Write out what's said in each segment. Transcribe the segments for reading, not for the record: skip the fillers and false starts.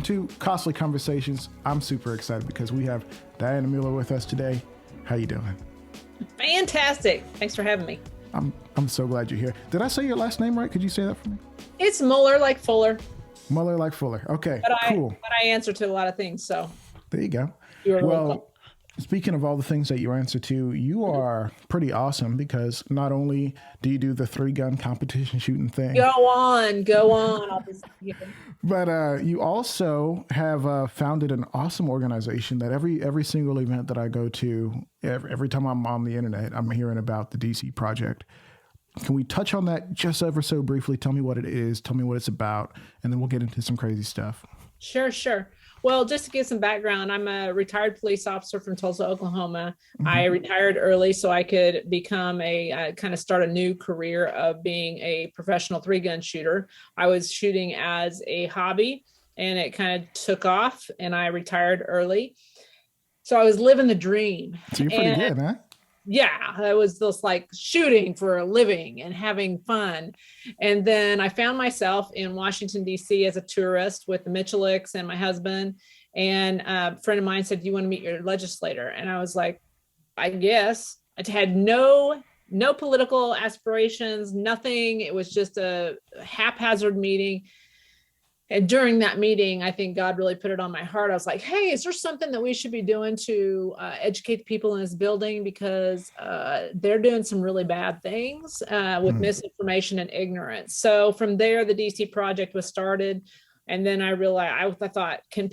to Costly Conversations. I'm super excited because we have Dianna Muller with us today. How you doing? Fantastic. Thanks for having me. I'm so glad you're here. Did I say your last name right? Could you say that for me? It's Muller like Fuller. Muller like Fuller. Okay, cool. But I answer to a lot of things, so. There you go. You're well, welcome. Speaking of all the things that you answer to, you are pretty awesome because not only do you do the 3-gun competition shooting thing. Go on. I'll just, But you also have founded an awesome organization that every single event that I go to, every time I'm on the internet, I'm hearing about the DC Project. Can we touch on that just ever so briefly? Tell me what it is, tell me what it's about, and then we'll get into some crazy stuff. Sure. Well, just to give some background, I'm a retired police officer from Tulsa, Oklahoma. Mm-hmm. I retired early so I could become kind of start a new career of being a professional 3-gun shooter. I was shooting as a hobby and it kind of took off and I retired early. So I was living the dream. So you're pretty good, huh? Yeah, I was just like shooting for a living and having fun. And then I found myself in Washington, D.C. as a tourist with the Michelicks and my husband. And a friend of mine said, "Do you want to meet your legislator?" And I was like, I guess. I had no political aspirations, nothing. It was just a haphazard meeting. And during that meeting, I think God really put it on my heart. I was like, hey, is there something that we should be doing to educate the people in this building? Because they're doing some really bad things with misinformation and ignorance. So from there, the DC Project was started. And then I realized, I thought, can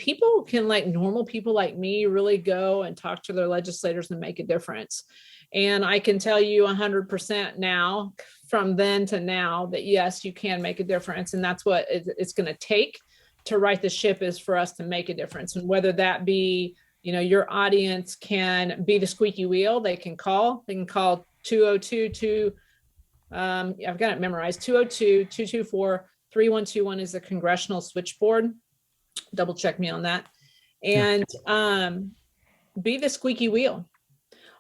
normal people like me really go and talk to their legislators and make a difference? And I can tell you 100% now, from then to now, that yes, you can make a difference. And that's what it's going to take to right the ship, is for us to make a difference. And whether that be, your audience can be the squeaky wheel, they can call 202 I've got it memorized, 202-224-3121 is the congressional switchboard. Double check me on that. And be the squeaky wheel.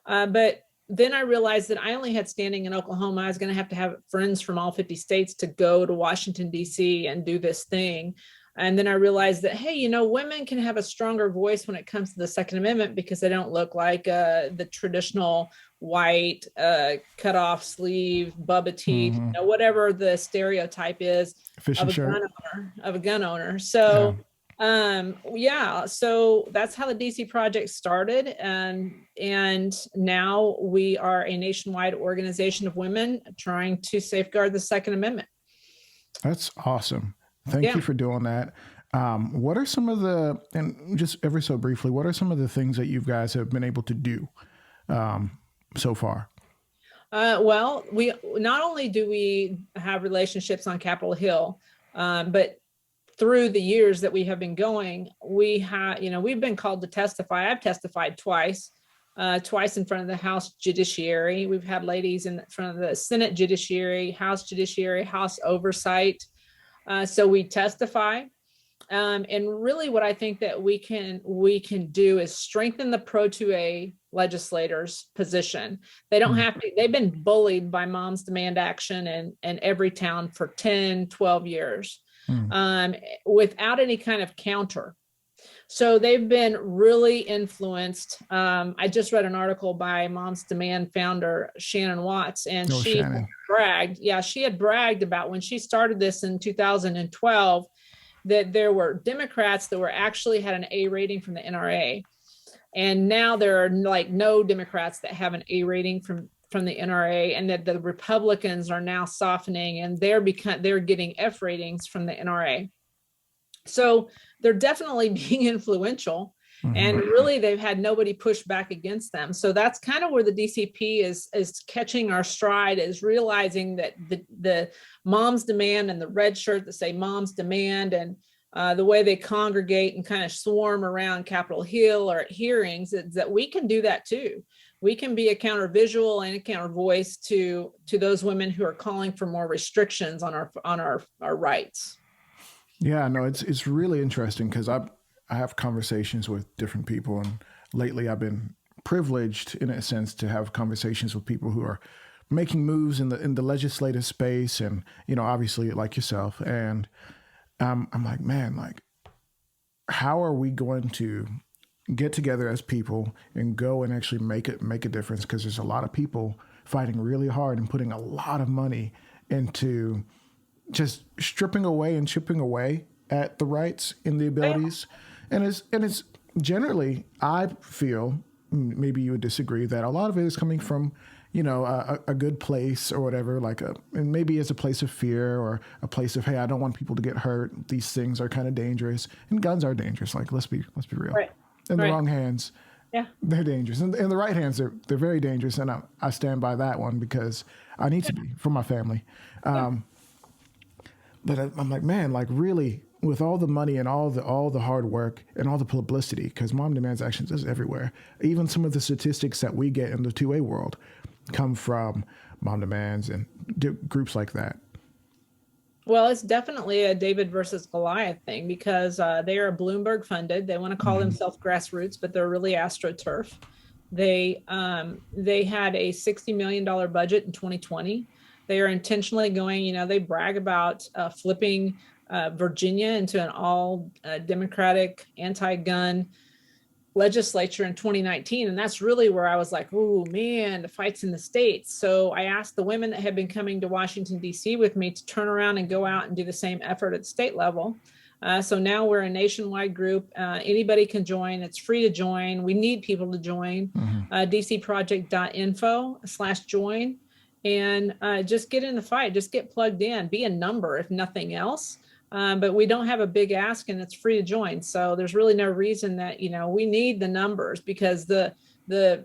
But then I realized that I only had standing in Oklahoma. I was going to have friends from all 50 states to go to Washington, D.C. and do this thing. And then I realized that, hey, women can have a stronger voice when it comes to the Second Amendment because they don't look like the traditional white, cut off sleeve, bubba teeth, whatever the stereotype is of a gun owner. So so that's how the DC Project started. And now we are a nationwide organization of women trying to safeguard the Second Amendment. That's awesome. Thank you for doing that. What are some of and just ever so briefly, what are some of the things that you guys have been able to do so far? Well, we not only do we have relationships on Capitol Hill, but through the years that we have been going, we've been called to testify. I've testified twice in front of the House Judiciary. We've had ladies in front of the Senate Judiciary, House Oversight. So we testify. And really what I think that we can do is strengthen the Pro 2A legislators' position. They don't have to, they've been bullied by Moms Demand Action in every town for 10, 12 years. Without any kind of counter. So they've been really influenced. I just read an article by Moms Demand founder Shannon Watts, and she had bragged about when she started this in 2012 that there were Democrats that had an A rating from the NRA. And now there are like no Democrats that have an A rating from the NRA, and that the Republicans are now softening and they're getting F ratings from the NRA. So they're definitely being influential, and really they've had nobody push back against them. So that's kind of where the DCP is catching our stride, is realizing that the Moms Demand and the red shirt that say Moms Demand, and the way they congregate and kind of swarm around Capitol Hill or at hearings, is that we can do that too. We can be a counter visual and a counter voice to those women who are calling for more restrictions on our rights. Yeah, no, it's really interesting because I have conversations with different people, and lately I've been privileged in a sense to have conversations with people who are making moves in the legislative space, and obviously like yourself. And I'm like, man, like how are we going to get together as people and go and actually make a difference? Because there's a lot of people fighting really hard and putting a lot of money into just stripping away and chipping away at the rights and the abilities. And it's generally, I feel, maybe you would disagree, that a lot of it is coming from, a good place or whatever, and maybe it's a place of fear or a place of, hey, I don't want people to get hurt. These things are kind of dangerous, and guns are dangerous. Like, let's be real. Right. In the wrong hands, yeah, they're dangerous. In the right hands, they're very dangerous. And I stand by that one because I need to be for my family. But I'm like, man, like really, with all the money and all the hard work and all the publicity, because Mom Demands Actions is everywhere. Even some of the statistics that we get in the 2A world come from Mom Demands and groups like that. Well, it's definitely a David versus Goliath thing, because they are Bloomberg funded. They want to call themselves grassroots, but they're really AstroTurf. They had a $60 million budget in 2020. They are intentionally going, they brag about flipping Virginia into an all Democratic anti-gun legislature in 2019. And that's really where I was like, oh man, the fight's in the States. So I asked the women that had been coming to Washington, D.C. with me to turn around and go out and do the same effort at the state level. So now we're a nationwide group. Anybody can join. It's free to join. We need people to join. dcproject.info/join. And just get in the fight. Just get plugged in. Be a number, if nothing else. But we don't have a big ask, and it's free to join. So there's really no reason that, we need the numbers, because the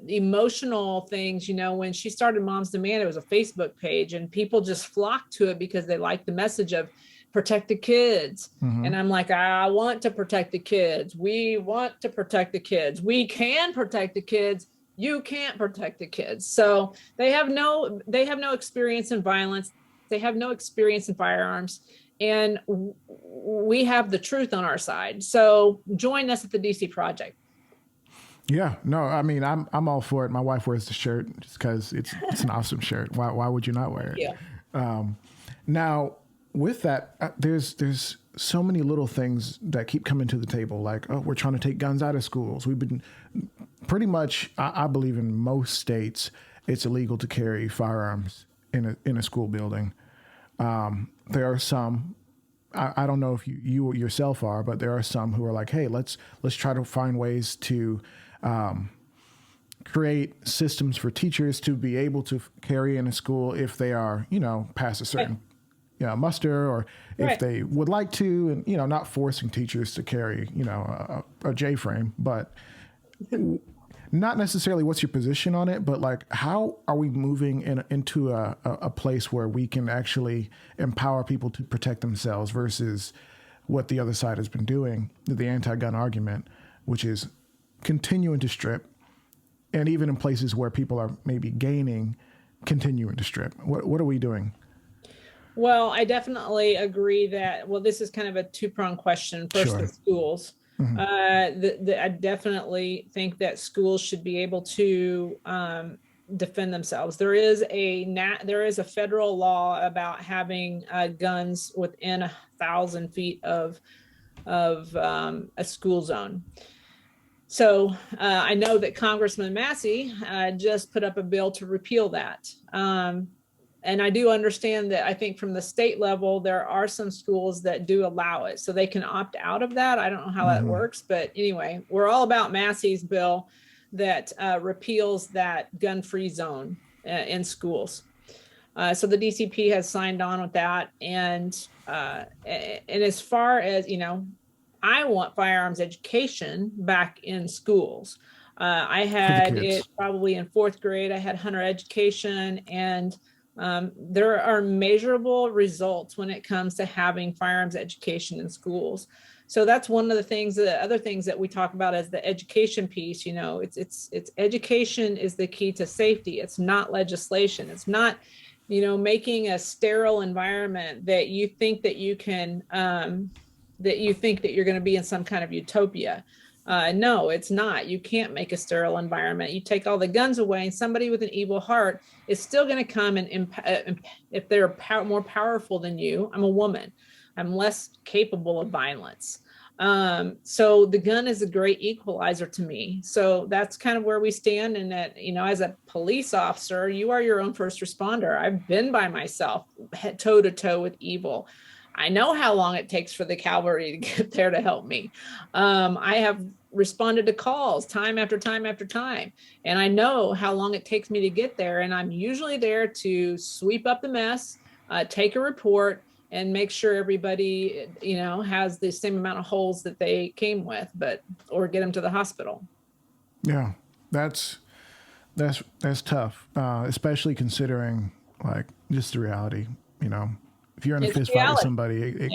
emotional things, when she started Moms Demand, it was a Facebook page, and people just flocked to it because they liked the message of protect the kids. And I'm like, I want to protect the kids. We want to protect the kids. We can protect the kids. You can't protect the kids. So they have no experience in violence. They have no experience in firearms. And we have the truth on our side. So join us at the DC Project. Yeah, no, I mean, I'm all for it. My wife wears the shirt just because it's an awesome shirt. Why would you not wear it? Yeah. Now, with that, there's so many little things that keep coming to the table. Like, oh, we're trying to take guns out of schools. We've been pretty much, I believe in most states, it's illegal to carry firearms in a school building. There are some, I don't know if you yourself are, but there are some who are like, hey, let's try to find ways to create systems for teachers to be able to carry in a school if they are, past a certain muster, or if they would like to, and, not forcing teachers to carry, a J-frame, but not necessarily what's your position on it, but like, how are we moving into a place where we can actually empower people to protect themselves versus what the other side has been doing, the anti-gun argument, which is continuing to strip, and even in places where people are maybe gaining, continuing to strip. What are we doing? Well, I definitely agree that, this is kind of a two-pronged question. First, the schools. I definitely think that schools should be able to defend themselves. There is a federal law about having guns within 1,000 feet of a school zone. So I know that Congressman Massey just put up a bill to repeal that. And I do understand that I think from the state level, there are some schools that do allow it. So they can opt out of that. I don't know how that works. But anyway, we're all about Massey's bill that repeals that gun-free zone in schools. So the DCP has signed on with that. And as far as, I want firearms education back in schools. I had it probably in 4th grade. I had hunter education, and there are measurable results when it comes to having firearms education in schools. So that's one of the other things that we talk about as the education piece. It's education is the key to safety. It's not legislation. It's not, making a sterile environment that you think that you can, that you think that you're going to be in some kind of utopia. No, it's not. You can't make a sterile environment. You take all the guns away, and somebody with an evil heart is still going to come and if they're more powerful than you. I'm a woman. I'm less capable of violence. So the gun is a great equalizer to me. So that's kind of where we stand. And that, as a police officer, you are your own first responder. I've been by myself, toe to toe with evil. I know how long it takes for the cavalry to get there to help me. I have responded to calls time after time after time. And I know how long it takes me to get there. And I'm usually there to sweep up the mess, take a report, and make sure everybody, has the same amount of holes that they came with, or get them to the hospital. Yeah, that's tough, especially considering like just the reality. If you're in a fist fight with somebody,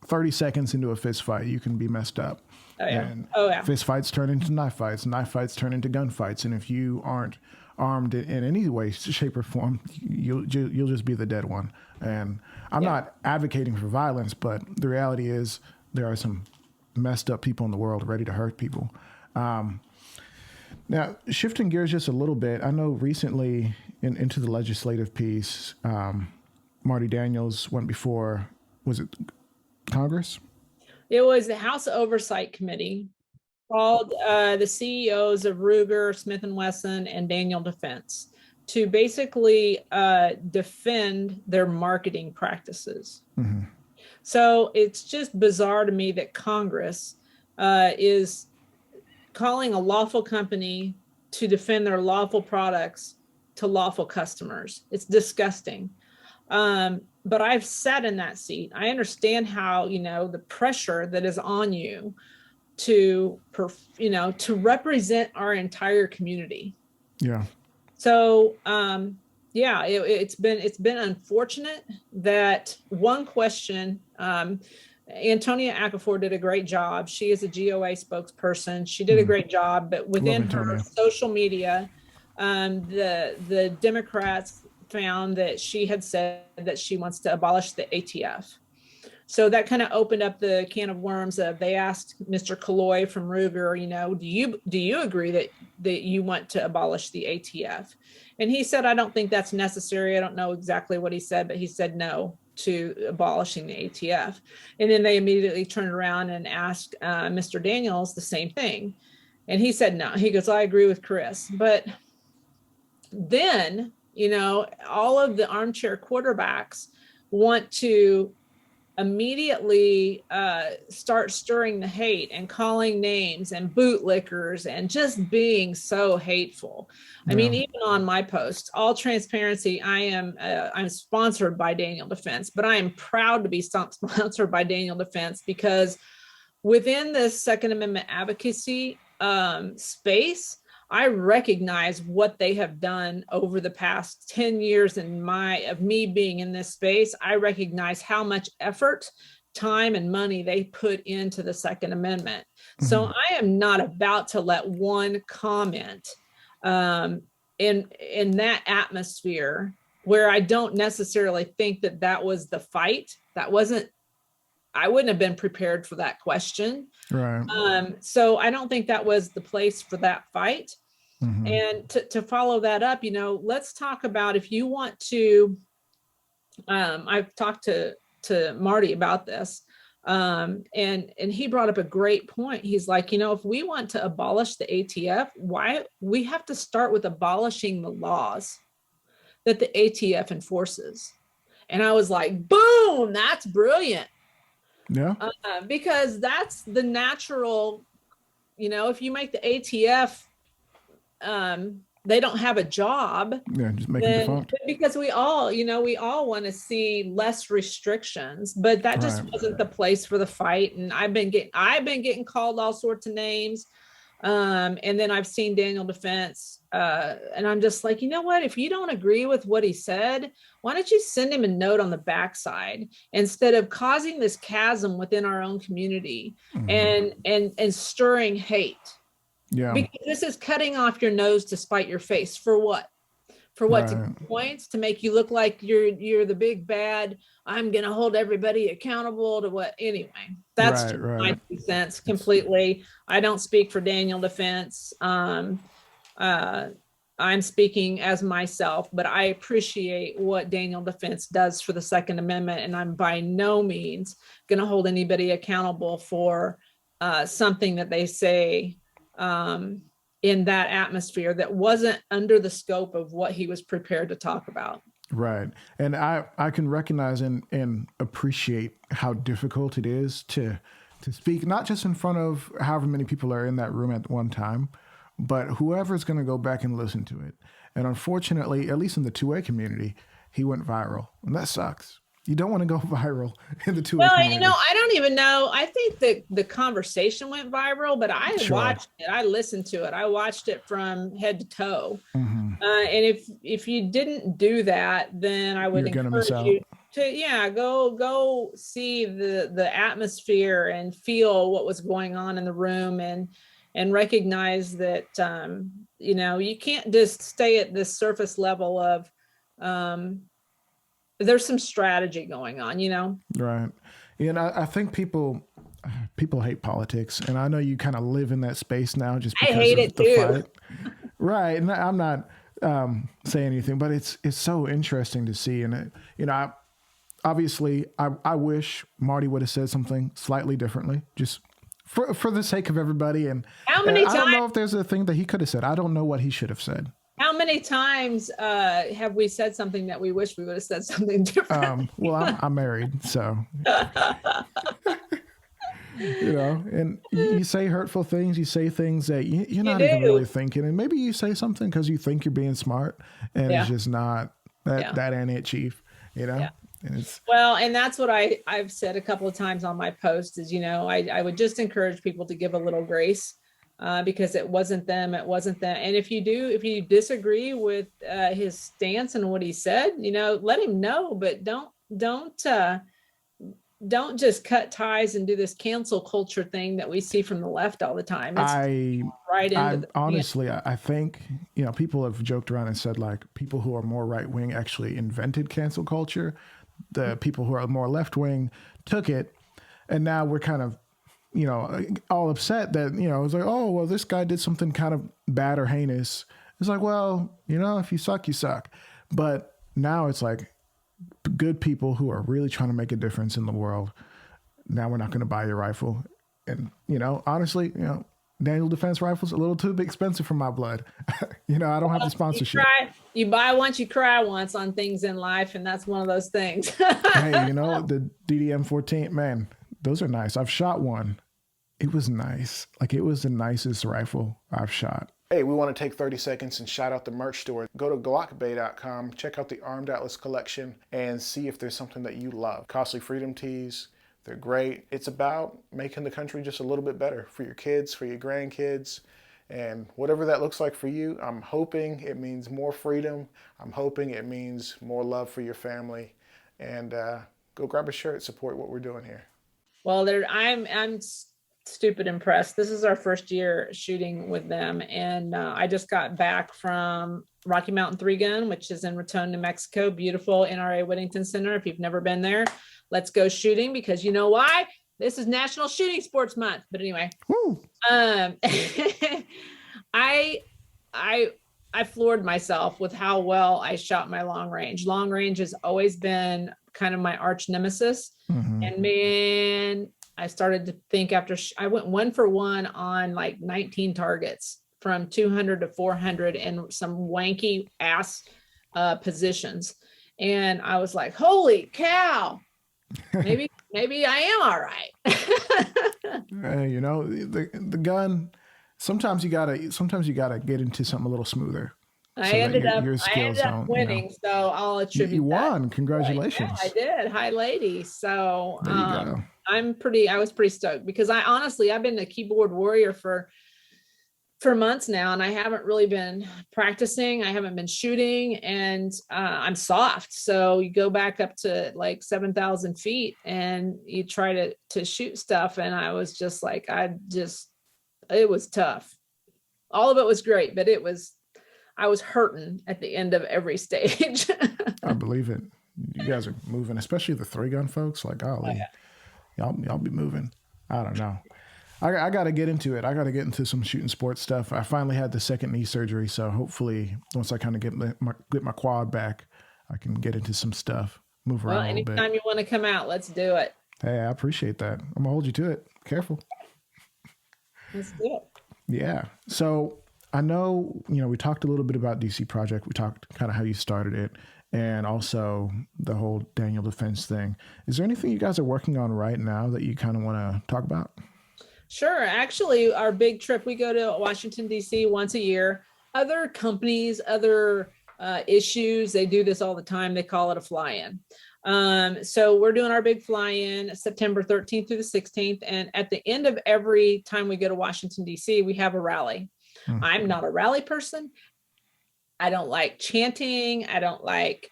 30 seconds into a fist fight, you can be messed up. Oh yeah. And fist fights turn into knife fights turn into gun fights, and if you aren't armed in any way, shape, or form, you'll just be the dead one. And I'm not advocating for violence, but the reality is there are some messed up people in the world ready to hurt people. Now, shifting gears just a little bit, I know recently into the legislative piece, Marty Daniels went before, was it Congress? It was the House Oversight Committee, called the CEOs of Ruger, Smith & Wesson, and Daniel Defense to basically defend their marketing practices. Mm-hmm. So it's just bizarre to me that Congress is calling a lawful company to defend their lawful products to lawful customers. It's disgusting. But I've sat in that seat. I understand how, the pressure that is on you to represent our entire community. Yeah. So, it's been unfortunate that one question, Antonia Akafor did a great job. She is a GOA spokesperson. She did a great job, but within her social media, the Democrats found that she had said that she wants to abolish the ATF. So that kind of opened up the can of worms. They asked Mr. Kalloy from Ruger, do you agree that you want to abolish the ATF? And he said, I don't think that's necessary. I don't know exactly what he said, but he said no to abolishing the ATF. And then they immediately turned around and asked Mr. Daniels the same thing. And he said no. He goes, I agree with Chris. But then, all of the armchair quarterbacks want to immediately start stirring the hate and calling names and bootlickers and just being so hateful. I mean, even on my post, all transparency, I'm sponsored by Daniel Defense, but I am proud to be sponsored by Daniel Defense because within this Second Amendment advocacy space, I recognize what they have done over the past 10 years of me being in this space. I recognize how much effort, time, and money they put into the Second Amendment. Mm-hmm. So I am not about to let one comment in that atmosphere where I don't necessarily think that was the fight. I wouldn't have been prepared for that question. Right. So I don't think that was the place for that fight. Mm-hmm. And to follow that up, let's talk about if you want to, I've talked to Marty about this, and he brought up a great point. He's like, if we want to abolish the ATF, why we have to start with abolishing the laws that the ATF enforces. And I was like, boom, that's brilliant. Yeah. Because that's the natural, if you make the ATF, they don't have a job. Yeah, just make it defunct. Because we all want to see less restrictions, but that just wasn't the place for the fight. And I've been getting called all sorts of names. And then I've seen Daniel Defense, and I'm just like, what? If you don't agree with what he said, why don't you send him a note on the backside instead of causing this chasm within our own community and stirring hate? Yeah. Because this is cutting off your nose to spite your face. For what? For what? To get points, to make you look like you're the big bad. I'm going to hold everybody accountable to what? Anyway, that's my 2 cents completely. I don't speak for Daniel Defense. I I'm speaking as myself, but I appreciate what Daniel Defense does for the Second Amendment, and I'm by no means going to hold anybody accountable for something that they say in that atmosphere that wasn't under the scope of what he was prepared to talk about. Right. And I can recognize and appreciate how difficult it is to speak, not just in front of however many people are in that room at one time, but whoever's going to go back and listen to it. And unfortunately, at least in the 2A community, he went viral. And that sucks. You don't want to go viral in the 2A community. I don't even know. I think that the conversation went viral, but I watched it. I listened to it. I watched it from head to toe. And if you didn't do that, then I would encourage you to, go see the atmosphere and feel what was going on in the room and recognize that, you can't just stay at this surface level of, there's some strategy going on, Right. And I think people hate politics, and I know you kind of live in that space now just because I hate it the too. fight. Right. And I'm not saying anything, but it's so interesting to see. And obviously I wish Marty would have said something slightly differently, just for the sake of everybody. And how many times? I don't know if there's a thing that he could have said. I don't know what he should have said. How many times have we said something that we wish we would have said something different? Well, I'm married, so and you say hurtful things. You say things that you're not even really thinking, and maybe you say something because you think you're being smart, and it's just not. That ain't it, Chief. Yeah. And that's what I've said a couple of times on my post is, I would just encourage people to give a little grace. Because it wasn't them. And if you disagree with his stance and what he said, let him know, but don't just cut ties and do this cancel culture thing that we see from the left all the time. Honestly, I think, people have joked around and said like people who are more right wing actually invented cancel culture. The people who are more left wing took it, and now we're kind of all upset that, it's like, oh, well, this guy did something kind of bad or heinous. It's like, well, if you suck, you suck. But now it's like good people who are really trying to make a difference in the world. Now we're not going to buy your rifle. And, honestly, Daniel Defense rifles a little too expensive for my blood. I don't have the sponsorship. You buy once, you cry once on things in life. And that's one of those things. Hey, the DDM-14, man. Those are nice. I've shot one. It was nice. Like, it was the nicest rifle I've shot. Hey, we want to take 30 seconds and shout out the merch store. Go to glockbay.com, check out the Armed Atlas collection, and see if there's something that you love. Costly Freedom tees, they're great. It's about making the country just a little bit better for your kids, for your grandkids, and whatever that looks like for you. I'm hoping it means more freedom. I'm hoping it means more love for your family. And go grab a shirt, support what we're doing here. Well, I'm stupid impressed. This is our first year shooting with them. And I just got back from Rocky Mountain 3-Gun, which is in Raton, New Mexico. Beautiful NRA Whittington Center. If you've never been there, let's go shooting, because you know why? This is National Shooting Sports Month. But anyway, I floored myself with how well I shot my long range. Long range has always been kind of my arch nemesis. And man, I started to think after I went 1 for 1 on like 19 targets from 200 to 400 and some wanky ass positions. And I was like, holy cow, maybe I am all right. The gun, sometimes you gotta get into something a little smoother. I ended up winning, so I'll attribute you won. That. Congratulations. Yeah, I did. Hi, lady. So there you go. I was pretty stoked, because I've been a keyboard warrior for months now, and I haven't really been practicing. I haven't been shooting, and I'm soft. So you go back up to like 7,000 feet and you try to shoot stuff. And I was just like, it was tough. All of it was great, but I was hurting at the end of every stage. I believe it. You guys are moving, especially the 3-Gun folks. Like, golly, y'all be moving. I don't know. I got to get into it. I got to get into some shooting sports stuff. I finally had the second knee surgery, so hopefully once I kind of get my quad back, I can get into some stuff, move Well, around a little bit. anytime you want to come out, let's do it. Hey, I appreciate that. I'm gonna hold you to it. Careful. Let's do it. Yeah. So I know, we talked a little bit about DC Project. We talked kind of how you started it and also the whole Daniel Defense thing. Is there anything you guys are working on right now that you kind of want to talk about? Sure. Actually, our big trip, we go to Washington, D.C. once a year. Other companies, other issues, they do this all the time. They call it a fly-in. So we're doing our big fly-in September 13th through the 16th. And at the end of every time we go to Washington, D.C., we have a rally. I'm not a rally person. I don't like chanting. I don't like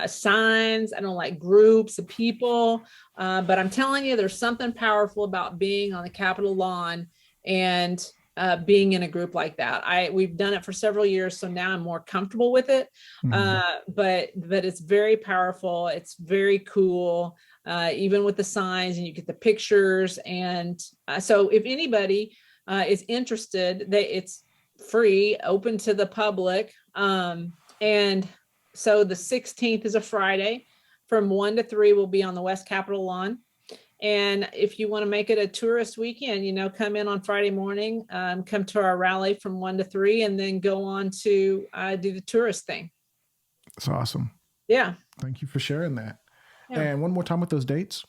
signs. I don't like groups of people. But I'm telling you, there's something powerful about being on the Capitol lawn and being in a group like that. We've done it for several years, so now I'm more comfortable with it. But it's very powerful. It's very cool, even with the signs, and you get the pictures. And so if anybody is interested, it's free, open to the public. And so the 16th is a Friday from 1 to 3. We'll be on the West Capitol lawn. And if you want to make it a tourist weekend, come in on Friday morning, come to our rally from 1 to 3, and then go on to do the tourist thing. That's awesome. Yeah. Thank you for sharing that. Yeah. And one more time with those dates.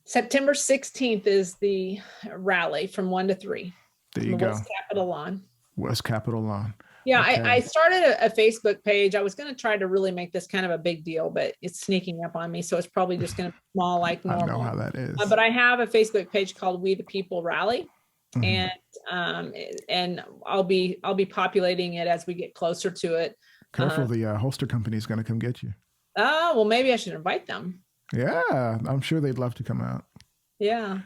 September 16th is the rally from 1 to 3. There you go. West Capitol lawn. West Capitol lawn. Yeah, Okay. I started a Facebook page. I was going to try to really make this kind of a big deal, but it's sneaking up on me. So it's probably just going to be small like normal. I know how that is. But I have a Facebook page called We the People Rally. And I'll be populating it as we get closer to it. Careful, the holster company is going to come get you. Oh, well, maybe I should invite them. Yeah, I'm sure they'd love to come out. Yeah.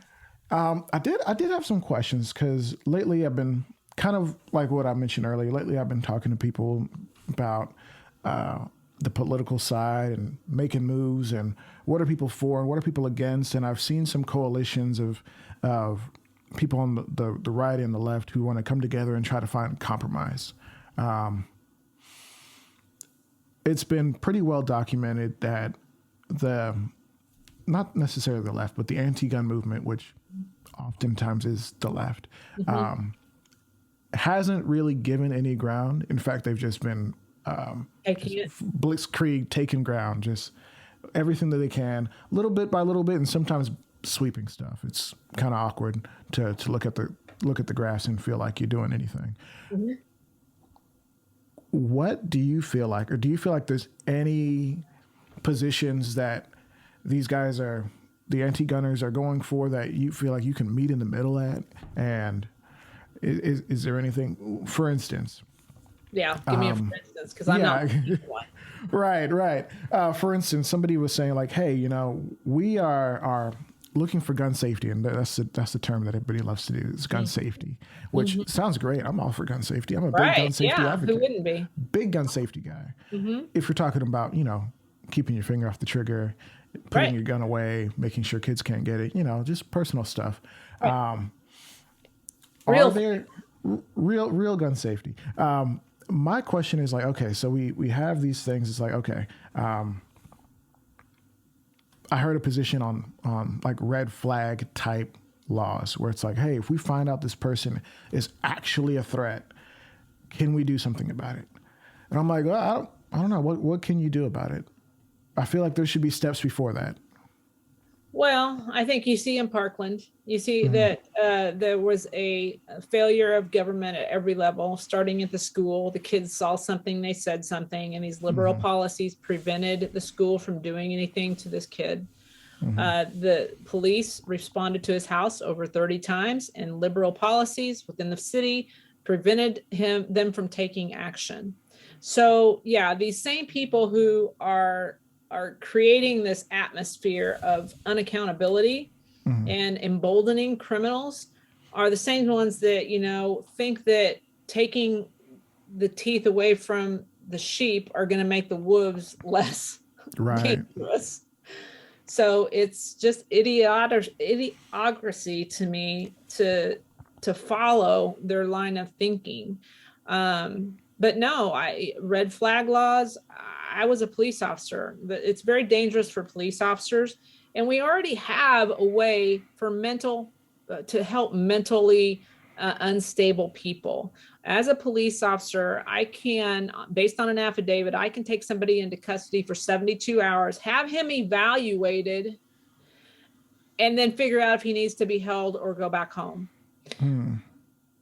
I did have some questions because lately I've been kind of like what I mentioned earlier. Lately I've been talking to people about the political side and making moves and what are people for and what are people against. And I've seen some coalitions of people on the right and the left who want to come together and try to find compromise. It's been pretty well documented that not necessarily the left, but the anti-gun movement, which oftentimes is the left, hasn't really given any ground. In fact, they've just been blitzkrieg, taking ground, just everything that they can, little bit by little bit, and sometimes sweeping stuff. It's kind of awkward to look at the grass and feel like you're doing anything. What do you feel like, or do you feel like there's any positions that these guys the anti-gunners are going for that you feel like you can meet in the middle at? And is there anything, for instance? Yeah, give me a for instance, because I'm not one. Right. For instance, somebody was saying like, hey, we are looking for gun safety, and that's the term that everybody loves to do, is gun safety, which sounds great. I'm all for gun safety. I'm a big gun safety advocate. Who wouldn't be? Big gun safety guy. If you're talking about, keeping your finger off the trigger, putting your gun away, making sure kids can't get it, just personal stuff. Are there real gun safety? My question is like, okay, so we have these things. It's like, okay, I heard a position on like red flag type laws where it's like, hey, if we find out this person is actually a threat, can we do something about it? And I'm like, well, I don't know. What can you do about it? I feel like there should be steps before that. Well, I think you see in Parkland, you see that there was a failure of government at every level, starting at the school. The kids saw something, they said something, and these liberal policies prevented the school from doing anything to this kid. The police responded to his house over 30 times, and liberal policies within the city prevented them from taking action. So yeah, these same people who are creating this atmosphere of unaccountability and emboldening criminals are the same ones that, think that taking the teeth away from the sheep are going to make the wolves less dangerous. So it's just idiocracy to me to follow their line of thinking. But no, red flag laws. I was a police officer, but it's very dangerous for police officers, and we already have a way for to help mentally unstable people. As a police officer, I can, based on an affidavit, I can take somebody into custody for 72 hours, have him evaluated, and then figure out if he needs to be held or go back home.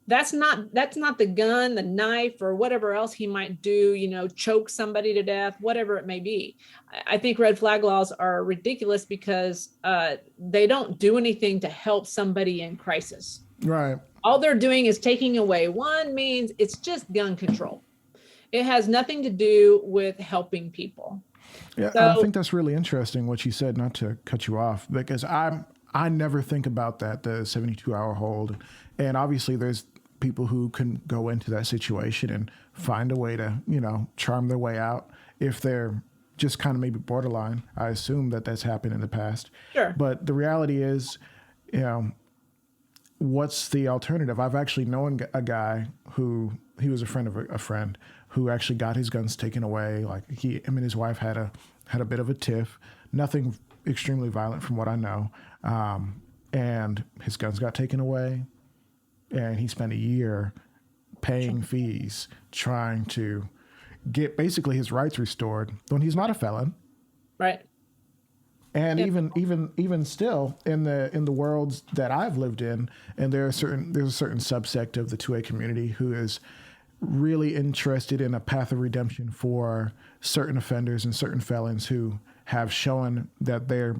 That's not the gun, the knife, or whatever else he might do, choke somebody to death, whatever it may be. I think red flag laws are ridiculous because they don't do anything to help somebody in crisis. Right. All they're doing is taking away one means. It's just gun control. It has nothing to do with helping people. Yeah, so, I think that's really interesting what you said, not to cut you off, because I never think about that, the 72-hour hold. And obviously there's people who can go into that situation and find a way to, charm their way out if they're just kind of maybe borderline. I assume that that's happened in the past. Sure. But the reality is, what's the alternative? I've actually known a guy he was a friend of a friend who actually got his guns taken away. Like him and his wife had a bit of a tiff, nothing extremely violent from what I know. And his guns got taken away, and he spent a year paying fees trying to get basically his rights restored when he's not a felon. Right. And even still in the worlds that I've lived in, and there's a certain subsect of the 2A community who is really interested in a path of redemption for certain offenders and certain felons who have shown that they're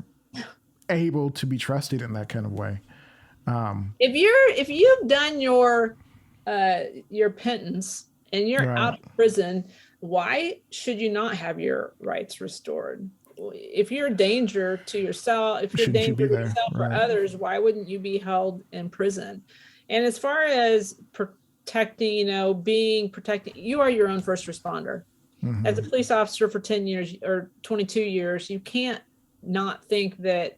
able to be trusted in that kind of way. If you've done your penance and you're Right. out of prison, why should you not have your rights restored? If you're a danger to yourself, if you're a danger to yourself or others, why wouldn't you be held in prison? And as far as protecting, being protected, you are your own first responder. Mm-hmm. As a police officer for 10 years or 22 years, you can't not think that,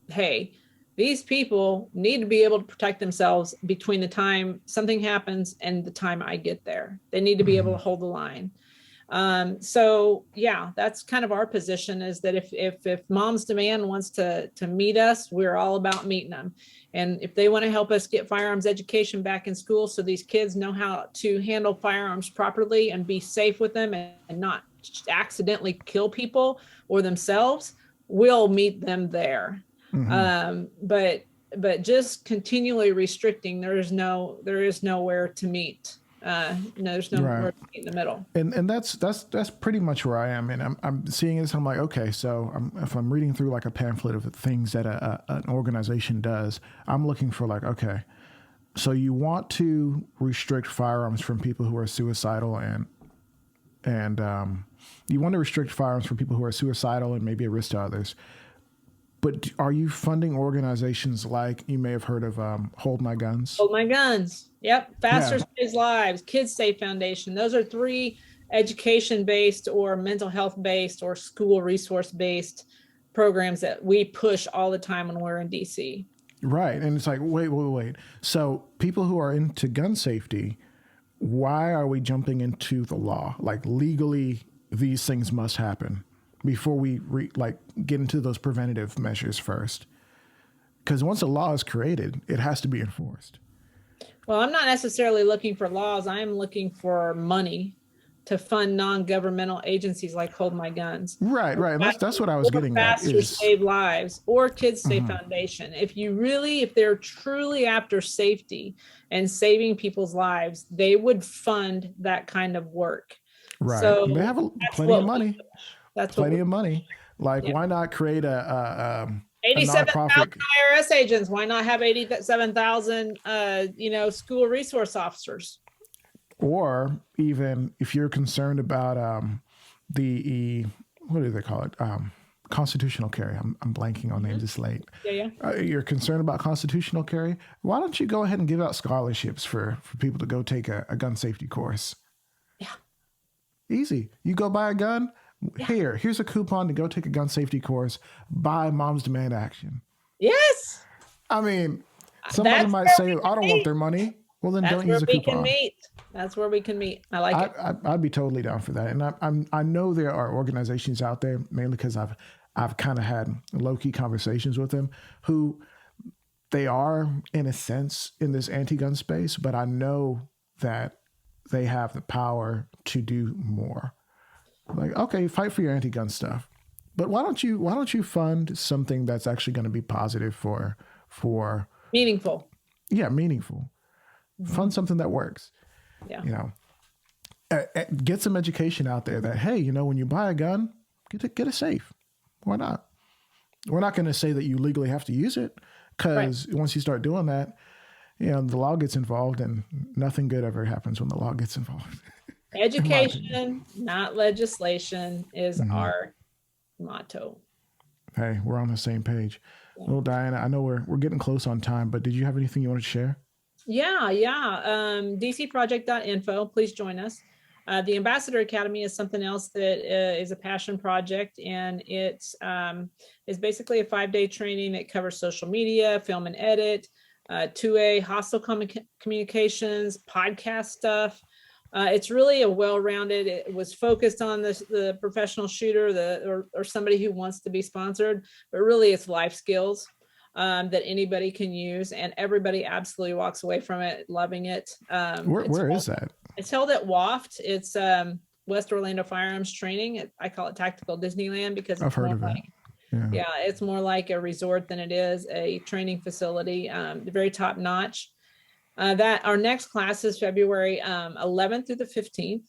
hey, these people need to be able to protect themselves between the time something happens and the time I get there. They need to be able to hold the line. So yeah, that's kind of our position, is that if Mom's Demand wants to meet us, we're all about meeting them. And if they want to help us get firearms education back in school so these kids know how to handle firearms properly and be safe with them and not accidentally kill people or themselves, we'll meet them there. Mm-hmm. But just continually restricting, there is nowhere to meet. There's nowhere to meet in the middle. And that's pretty much where I am. And I'm seeing this, and I'm like, okay, so if I'm reading through like a pamphlet of the things that an organization does, I'm looking for like, okay, so you want to restrict firearms from people who are suicidal and you want to restrict firearms from people who are suicidal and maybe a risk to others. But are you funding organizations like, you may have heard of Hold My Guns? Hold My Guns. Yep. Faster Saves Lives, Kids Safe Foundation. Those are 3 education-based or mental health-based or school resource-based programs that we push all the time when we're in DC. Right. And it's like, wait. So people who are into gun safety, why are we jumping into the law? Like legally, these things must happen before we get into those preventative measures first. Because once a law is created, it has to be enforced. Well, I'm not necessarily looking for laws. I am looking for money to fund non-governmental agencies like Hold My Guns. Right. And that's what I was getting at. Faster Save Lives or Kids Safe Foundation. If they're truly after safety and saving people's lives, they would fund that kind of work. Right. So they have plenty of money. That's plenty of money. Like, why not create a 87,000 IRS agents? Why not have 87,000, school resource officers? Or even if you're concerned about what do they call it? Constitutional carry. I'm blanking on names this late. Yeah. You're concerned about constitutional carry. Why don't you go ahead and give out scholarships for people to go take a gun safety course? Yeah. Easy. You go buy a gun. Yeah. Here's a coupon to go take a gun safety course. Buy Moms Demand Action. Yes. I mean, somebody might say, I don't want their money. Well, then don't use a coupon. That's where we can meet. I like it. I'd be totally down for that. And I know there are organizations out there, mainly because I've kind of had low-key conversations with them, who they are, in a sense, in this anti-gun space, but I know that they have the power to do more. Like, okay, fight for your anti-gun stuff, but why don't you fund something that's actually going to be positive for meaningful? Yeah, meaningful. Mm-hmm. Fund something that works. Yeah. Get some education out there that, hey, when you buy a gun, get a safe. Why not? We're not going to say that you legally have to use it, because once you start doing that, the law gets involved, and nothing good ever happens when the law gets involved. Education, not legislation, is our motto. Hey, we're on the same page. Yeah. Well, Dianna, I know we're getting close on time, but did you have anything you want to share? Yeah. DCproject.info. Please join us. The Ambassador Academy is something else that is a passion project, and it's is basically a 5-day training that covers social media, film and edit, 2A hostile communications, podcast stuff. It's really a well-rounded. It was focused on the professional shooter, or somebody who wants to be sponsored, but really it's life skills that anybody can use, and everybody absolutely walks away from it loving it. Where is that? It's held at WAFT. It's West Orlando Firearms Training. I call it Tactical Disneyland because I've heard of it. Yeah, it's more like a resort than it is a training facility. Very top notch. That our next class is February 11th through the 15th.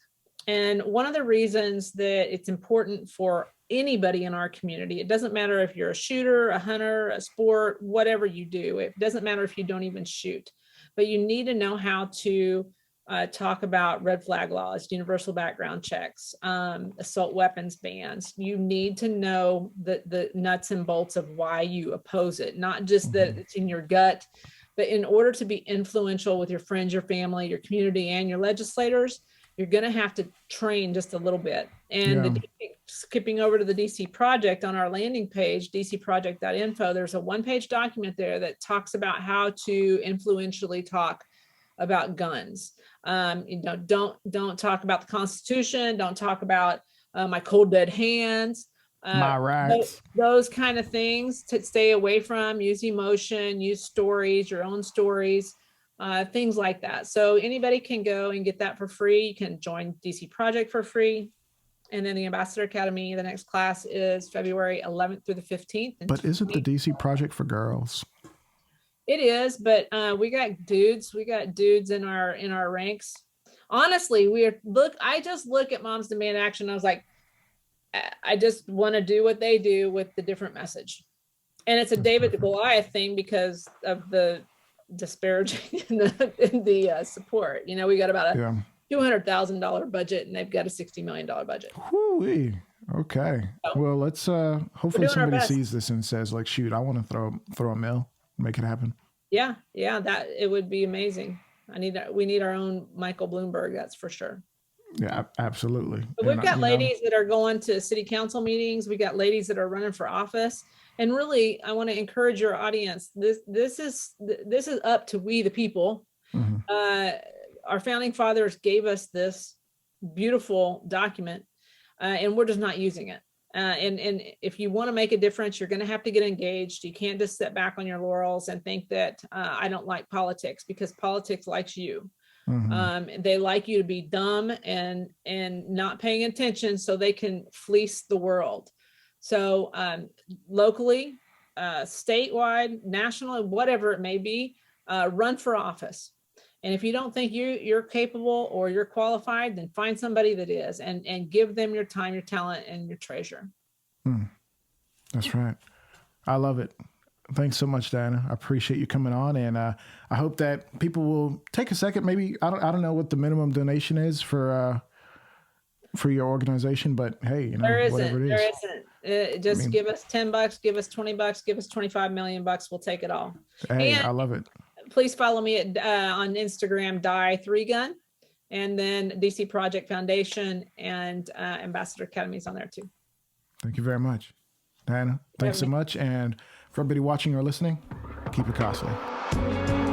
And one of the reasons that it's important for anybody in our community, it doesn't matter if you're a shooter, a hunter, a sport, whatever you do, it doesn't matter if you don't even shoot, but you need to know how to talk about red flag laws, universal background checks, assault weapons bans. You need to know the nuts and bolts of why you oppose it, not just that it's in your gut, but in order to be influential with your friends, your family, your community, and your legislators, you're going to have to train just a little bit. And skipping over to the DC Project, on our landing page, dcproject.info, there's a 1-page document there that talks about how to influentially talk about guns. Don't talk about the Constitution. Don't talk about my cold dead hands. My rights. Those kind of things to stay away from. Use emotion, use stories, your own stories, things like that. So anybody can go and get that for free. You can join DC Project for free. And then the Ambassador Academy, the next class is February 11th through the 15th. But isn't the DC Project for girls? It is, but we got dudes. We got dudes in our ranks. Honestly, I just look at Moms Demand Action. I was like, I just want to do what they do with the different message. And it's a David to Goliath thing because of the disparaging in the support. We got about a $200,000 budget, and they've got a $60 million budget. Whoo-wee. Okay. So, well, let's hopefully somebody sees this and says, like, shoot, I want to throw a mill, make it happen. Yeah, that it would be amazing. We need our own Michael Bloomberg, that's for sure. Yeah, absolutely. But we've got ladies that are going to city council meetings. We got ladies that are running for office. And really, I want to encourage your audience. This is up to we the people. Mm-hmm. Our founding fathers gave us this beautiful document, and we're just not using it. And if you want to make a difference, you're going to have to get engaged. You can't just sit back on your laurels and think that I don't like politics, because politics likes you. Mm-hmm. They like you to be dumb and not paying attention so they can fleece the world. So locally, statewide, nationally, whatever it may be, run for office. And if you don't think you're capable or you're qualified, then find somebody that is, and give them your time, your talent, and your treasure. That's right. I love it. Thanks so much, Dianna. I appreciate you coming on, and I hope that people will take a second. Maybe I don't know what the minimum donation is for your organization, but hey, whatever it is. There isn't. Give us $10, give us $20, give us 25 million bucks. We'll take it all. Hey, I love it. Please follow me on Instagram, Die3Gun. And then DC Project Foundation and Ambassador Academy is on there too. Thank you very much. Dianna, thanks so much. And for everybody watching or listening, keep it costly.